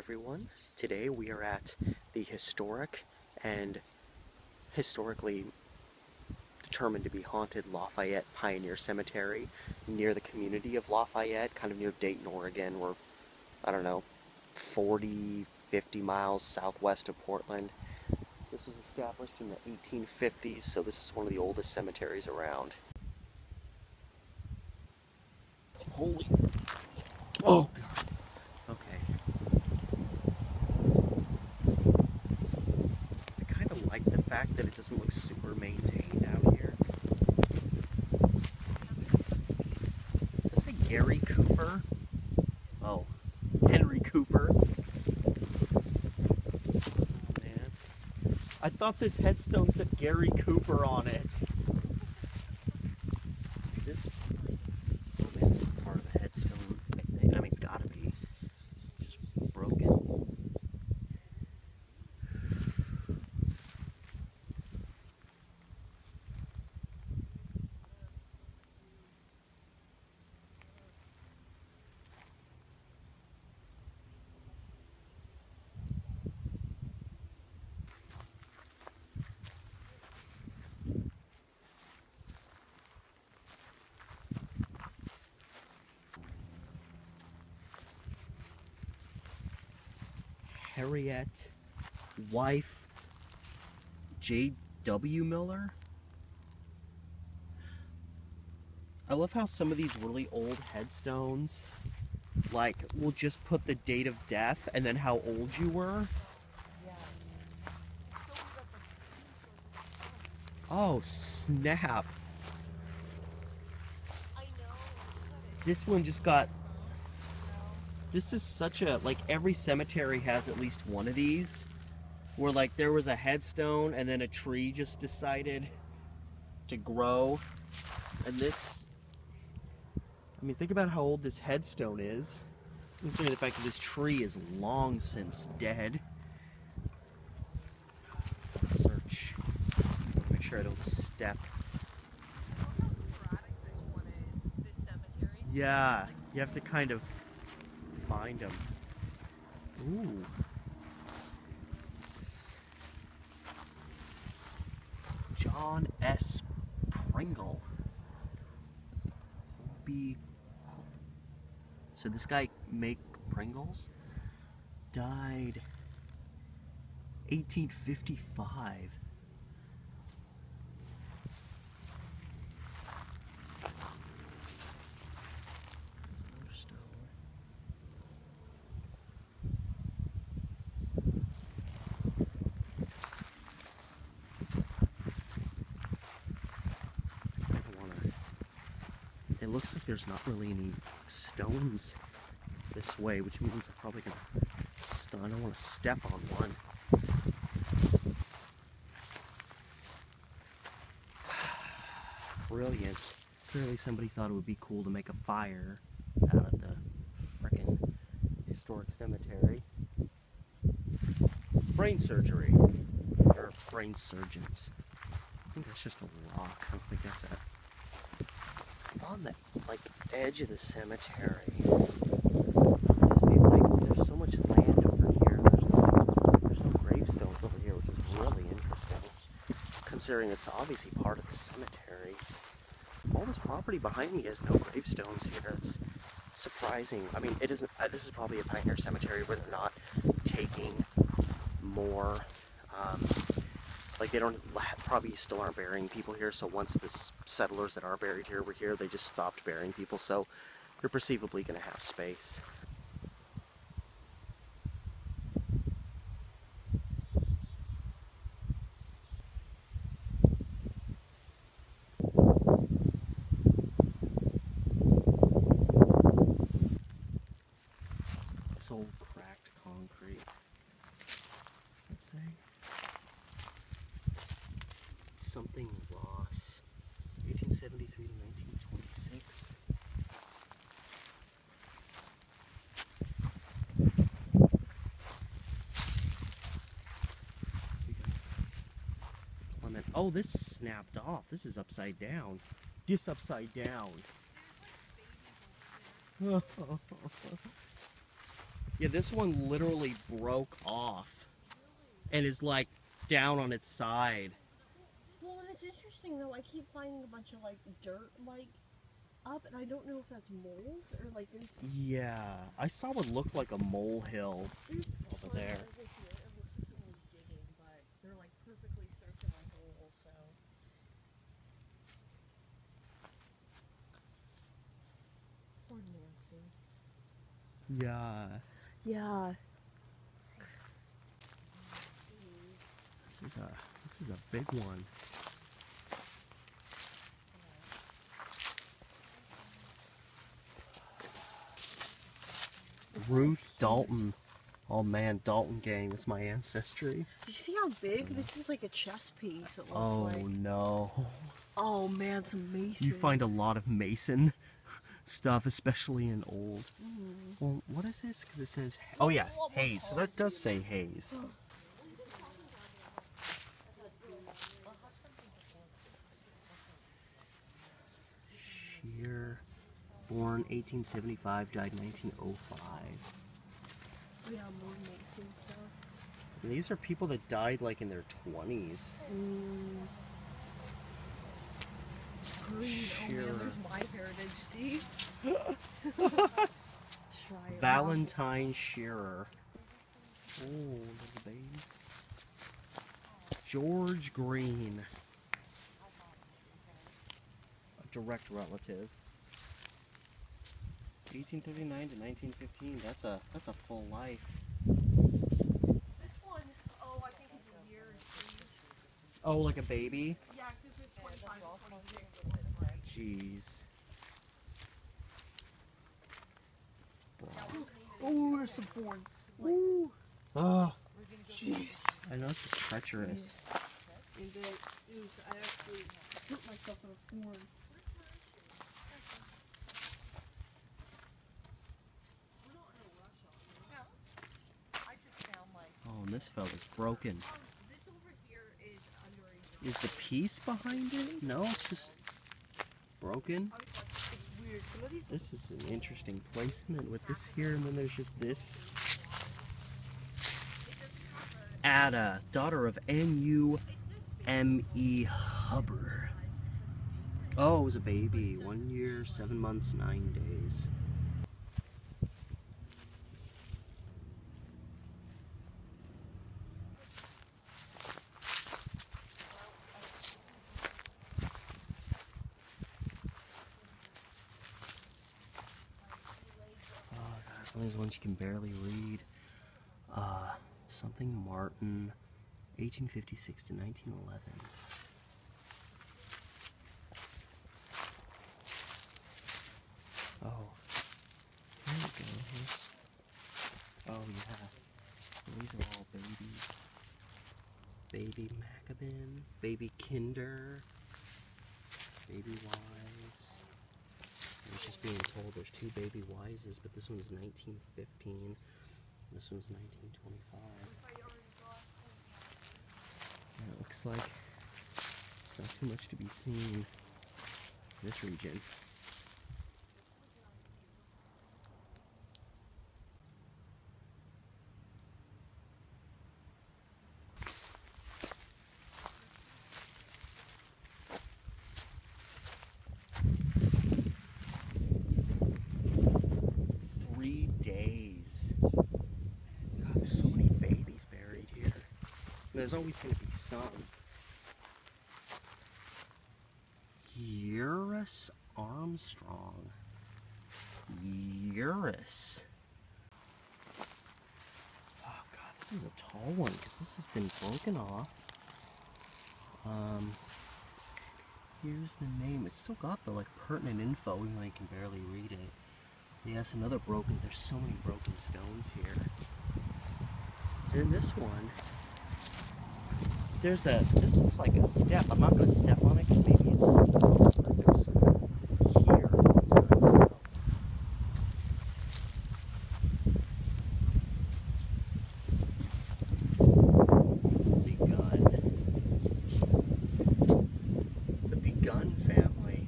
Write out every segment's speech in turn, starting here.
everyone. Today we are at the historic and historically determined to be haunted Lafayette Pioneer Cemetery near the community of Lafayette, kind of near Dayton, Oregon. We're, I don't know, 40, 50 miles southwest of Portland. This was established in the 1850s, so this is one of the oldest cemeteries around. Holy... Oh, God. Okay. I kind of like the fact that it doesn't look super maintained out here. Does this say Gary Cooper? Oh, Henry Cooper. Oh, man. I thought this headstone said Gary Cooper on it. Is this... Oh, man, this is part of the headstone, I think. I mean, it's gotta be. Just broken. Harriet, wife, J.W. Miller. I love how some of these really old headstones, like, will just put the date of death and then how old you were. Oh, snap. This one just got... This is such a... Like, every cemetery has at least one of these. Where, like, there was a headstone and then a tree just decided to grow. And this... I mean, think about how old this headstone is. Considering the fact that this tree is long since dead. Search. Make sure I don't step. Yeah, you have to kind of find them. Ooh. This is John S. Pringle. So this guy make Pringles? Died 1855. It looks like there's not really any stones this way, which means I'm probably gonna I don't want to step on one. Brilliant. Clearly somebody thought it would be cool to make a fire out at the frickin' historic cemetery. Brain surgery. Or brain surgeons. I think that's just a rock. I don't think that's a... On the like edge of the cemetery. There's so much land over here. There's no gravestones over here, which is really interesting. Considering it's obviously part of the cemetery. All this property behind me has no gravestones here. It's surprising. I mean, it isn't. This is probably a pioneer cemetery where they're not taking more. Like they don't probably still aren't burying people here. So once the settlers that are buried here were here, they just stopped burying people. So you're perceivably going to have space. This old cracked concrete. Let's say. Something Ross, 1873 to 1926. Clement. Oh, this snapped off. This is upside down. This upside down. Yeah, this one literally broke off and is like down on its side. Well, and it's interesting though. I keep finding a bunch of like dirt like up, and I don't know if that's moles or like there's. Yeah, I saw what looked like a molehill over there. Over here, it looks like someone's digging, but they're like perfectly circular holes. So. Poor Nancy. Yeah. Yeah. This is a big one. Ruth Dalton. Oh man, Dalton gang, that's my ancestry. You see how big? This is like a chess piece, it looks like. Oh no. Oh man, some mason. You find a lot of mason stuff, especially in old. Well, what is this? Because it says, oh yeah, Hayes. So that does say Hayes. Shear, born 1875, died 1905. Yeah, more mason stuff. And these are people that died like in their 20s. Green. Oh man, there's my heritage, Steve. Valentine Shearer. Oh, little babies. George Green. A direct relative. 1839 to 1915. That's a full life. This one, oh, I think it's a year. Oh, like a baby? Yeah, this is 25 to 26. Jeez. Oh, there's some thorns. Ooh. Oh, Jeez. I know this is treacherous. And then, I actually hurt myself in a thorn. Oh, and this fella's broken. This over here is under. Is the piece behind it? No, it's just broken. It's weird. Some of these. This is an interesting placement with this here, and then there's just this. Ada, daughter of N.U.M.E. Hubbard. Oh, it was a baby. 1 year, 7 months, 9 days. Oh, God, some of these ones you can barely read. Something Martin, 1856 to 1911. Oh, there we go. Oh yeah, these are all babies. Baby Macabin, Baby Kinder, Baby Wise. I was just being told there's 2 Baby Wises, but this one's 1915. This one's 1925. And it looks like there's not too much to be seen in this region. There's always going to be some. Eurus Armstrong. Eurus. Oh God, this is a tall one because this has been broken off. Here's the name. It's still got the like pertinent info, even though you can barely read it. Yes, another broken. There's so many broken stones here. And this one. This looks like a step. I'm not going to step on it because maybe it's like there's some here a long time ago. The Begun family.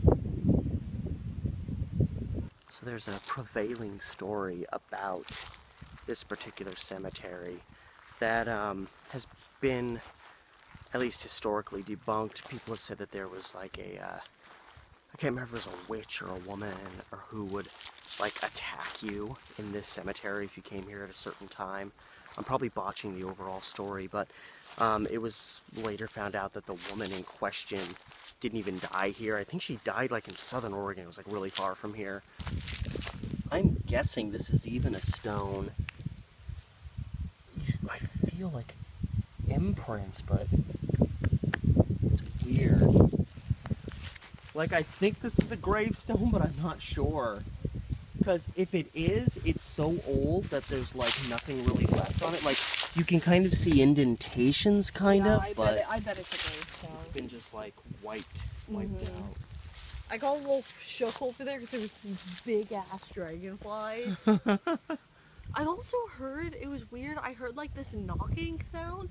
So there's a prevailing story about this particular cemetery that has been, at least historically, debunked. People have said that there was like a, I can't remember if it was a witch or a woman or who would like attack you in this cemetery if you came here at a certain time. I'm probably botching the overall story, but it was later found out that the woman in question didn't even die here. I think she died like in southern Oregon. It was like really far from here. I'm guessing this is even a stone. I feel like imprints, but it's weird. Like, I think this is a gravestone, but I'm not sure. Because if it is, it's so old that there's like nothing really left on it. Like, you can kind of see indentations, kind of, but I bet it's a gravestone. it's been just like wiped out. I got a little shook over there because there was some big ass dragonflies. I also heard, it was weird, I heard like this knocking sound,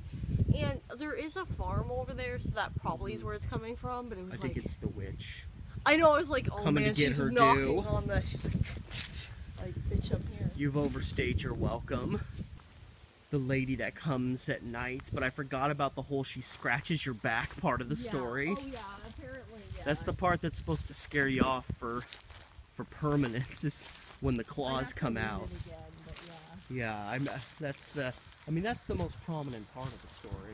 and there is a farm over there, so that probably is where it's coming from, but it was I like... think it's the witch. I know, I was like, oh Coming man, to get she's her knocking due. on the... She's like, bitch, up here. You've overstayed your welcome. The lady that comes at night, but I forgot about the whole she scratches your back part of the story. Oh yeah, apparently, yeah. That's the part that's supposed to scare you off for permanence, is when the claws come out. Again, but Yeah, that's the most prominent part of the story.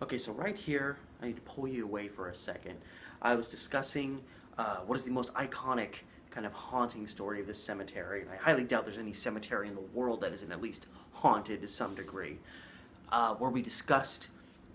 Okay, so right here, I need to pull you away for a second. I was discussing what is the most iconic kind of haunting story of this cemetery, and I highly doubt there's any cemetery in the world that isn't at least haunted to some degree. Where we discussed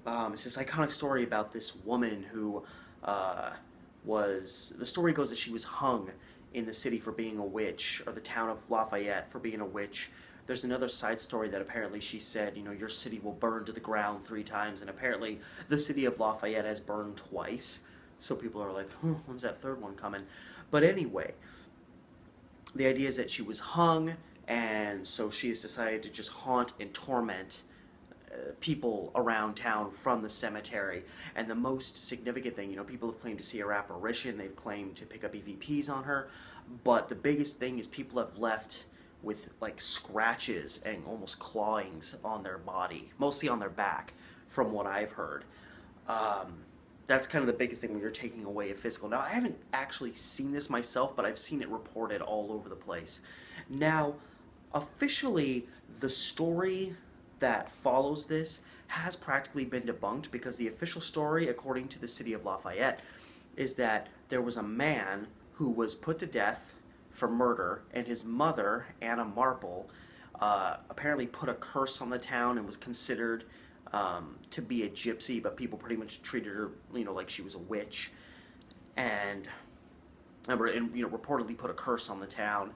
it's this iconic story about this woman who the story goes that she was hung in the city for being a witch, or the town of Lafayette for being a witch. There's another side story that apparently she said, you know, your city will burn to the ground 3 times, and apparently the city of Lafayette has burned twice. So people are like, when's that third one coming? But anyway, the idea is that she was hung, and so she has decided to just haunt and torment people around town from the cemetery. And the most significant thing, you know, people have claimed to see her apparition, they've claimed to pick up EVPs on her, but the biggest thing is people have left with like scratches and almost clawings on their body, mostly on their back, from what I've heard. That's kind of the biggest thing when you're taking away a physical. Now, I haven't actually seen this myself, but I've seen it reported all over the place. Now, officially, the story that follows this has practically been debunked, because the official story, according to the city of Lafayette, is that there was a man who was put to death for murder, and his mother, Anna Marple, apparently put a curse on the town and was considered to be a gypsy, but people pretty much treated her, you know, like she was a witch, and you know, reportedly put a curse on the town.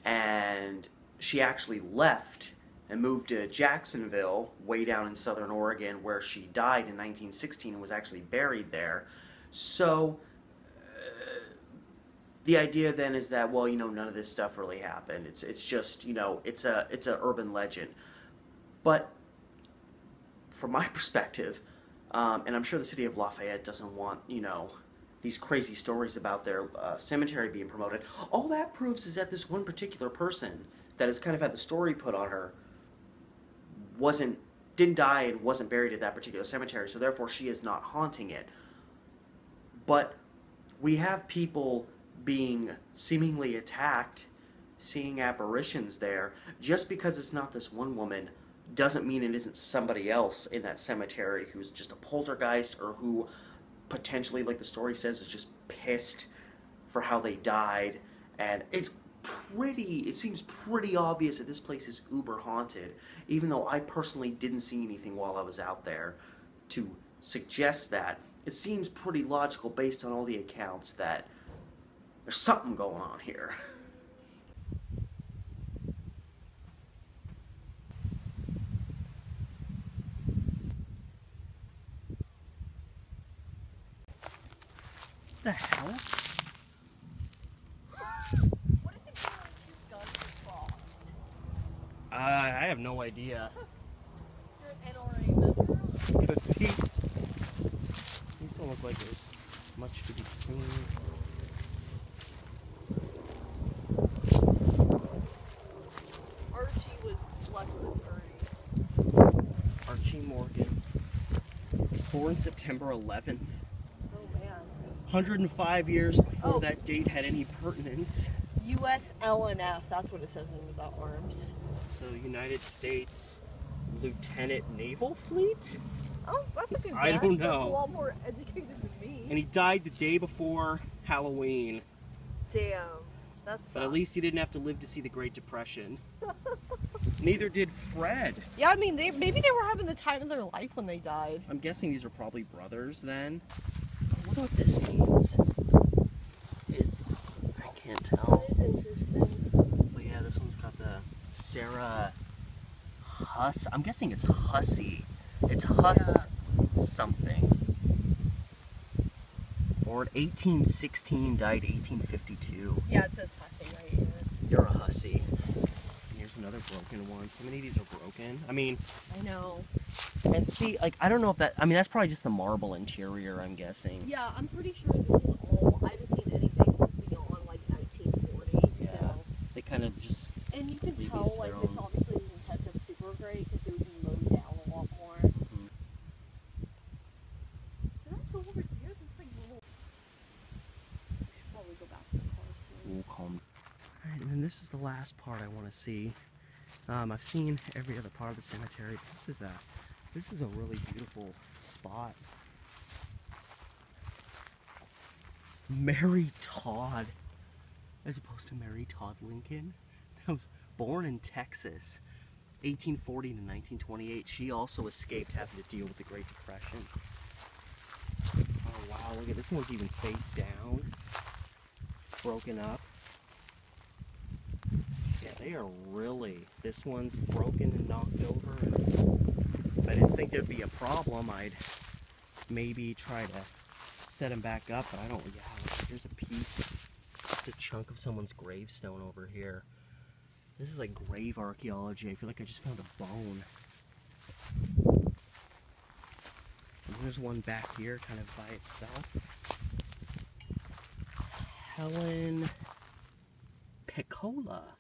And she actually left and moved to Jacksonville, way down in southern Oregon, where she died in 1916 and was actually buried there. So the idea then is that, well, you know, none of this stuff really happened. It's just, you know, it's a urban legend. But from my perspective, and I'm sure the city of Lafayette doesn't want, you know, these crazy stories about their cemetery being promoted. All that proves is that this one particular person that has kind of had the story put on her didn't die and wasn't buried at that particular cemetery, so therefore she is not haunting it. But we have people being seemingly attacked, seeing apparitions there. Just because it's not this one woman doesn't mean it isn't somebody else in that cemetery who's just a poltergeist, or who potentially, like the story says, is just pissed for how they died. And it seems pretty obvious that this place is uber haunted, even though I personally didn't see anything while I was out there to suggest that. It seems pretty logical based on all the accounts that there's something going on here. The hell? What is it feeling like his guns are crossed? I have no idea. You're an NRA member? Could be. These don't look like there's much to be seen. Archie was born September 11th. Oh man. 105 years before that date had any pertinence. U.S. LNF, that's what it says under the arms. So, United States Lieutenant Naval Fleet? Oh, that's a good guess. I don't know. That's a lot more educated than me. And he died the day before Halloween. Damn. That's. But at least he didn't have to live to see the Great Depression. Neither did Fred. Yeah, I mean, maybe they were having the time of their life when they died. I'm guessing these are probably brothers then. I wonder what this means. I can't tell. That is interesting. But yeah, this one's got the Sarah Huss. I'm guessing it's Hussey. It's Huss something. Born 1816, died 1852. Yeah, it says Hussey right here. You're a Hussey. Here's another broken one. So many of these are broken. I mean, I know. and see, like, I don't know if that, I mean, that's probably just the marble interior, I'm guessing. Yeah, I'm pretty sure this is all, I haven't seen anything beyond like 1940. Yeah. So. They kind of just, And you can leave tell, these to like, their this own. obviously isn't kept up super great because it would be mowed down a lot more. Mhm. Did I go over here? This like little. I should probably go back to the car too. Ooh, calm. Alright, and then this is the last part I want to see. I've seen every other part of the cemetery. This is a really beautiful spot. Mary Todd, as opposed to Mary Todd Lincoln, that was born in Texas, 1840 to 1928. She also escaped having to deal with the Great Depression. Oh wow, look at this one's even face down, broken up. Yeah, they are really, this one's broken and knocked over, and if I didn't think there'd be a problem, I'd maybe try to set them back up, but I don't. Yeah, here's a piece, just a chunk of someone's gravestone over here. This is like grave archaeology. I feel like I just found a bone. And there's one back here, kind of by itself. Helen Piccola,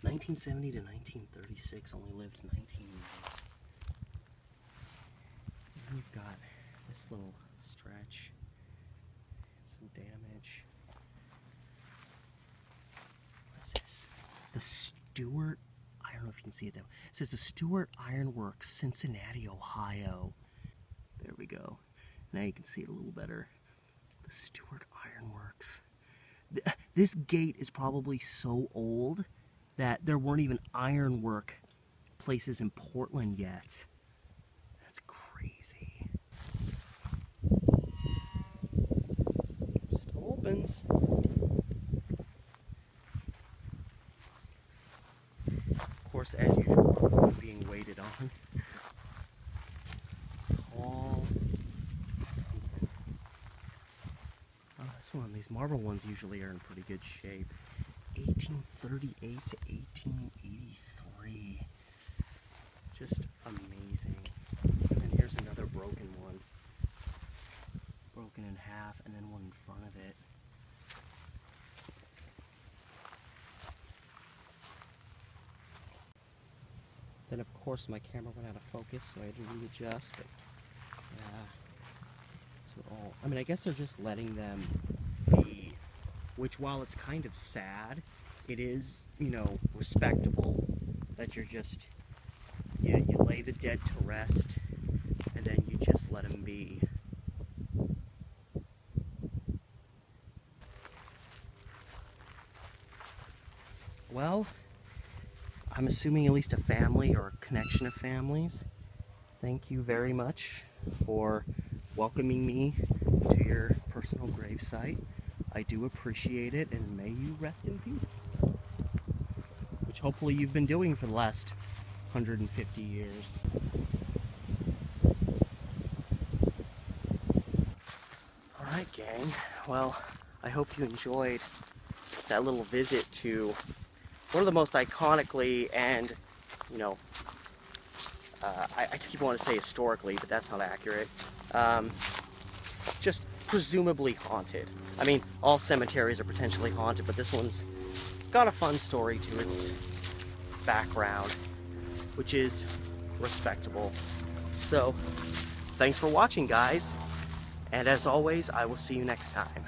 1970 to 1936, only lived 19 years. And we've got this little stretch, some damage. What is this? The Stewart, I don't know if you can see it now. It says the Stewart Ironworks, Cincinnati, Ohio. There we go. Now you can see it a little better. The Stewart Ironworks. This gate is probably so old that there weren't even ironwork places in Portland yet. That's crazy. It still opens. Of course, as usual, I'm being waited on. Tall something. Oh, this one, these marble ones usually are in pretty good shape. 1838 to 1883. Just amazing. And here's another broken one. Broken in half, and then one in front of it. Then of course my camera went out of focus, so I had to readjust, but yeah. So all, I mean, I guess they're just letting them be, which while it's kind of sad, it is, you know, respectable that you're just, you lay the dead to rest, and then you just let them be. Well, I'm assuming at least a family or a connection of families. Thank you very much for welcoming me to your personal gravesite. I do appreciate it, and may you rest in peace. Which hopefully you've been doing for the last 150 years. Alright, gang. Well, I hope you enjoyed that little visit to one of the most iconically and, you know, I keep wanting to say historically, but that's not accurate, just presumably haunted. I mean, all cemeteries are potentially haunted, but this one's got a fun story to its background, which is respectable. So, Thanks for watching, guys. And as always, I will see you next time.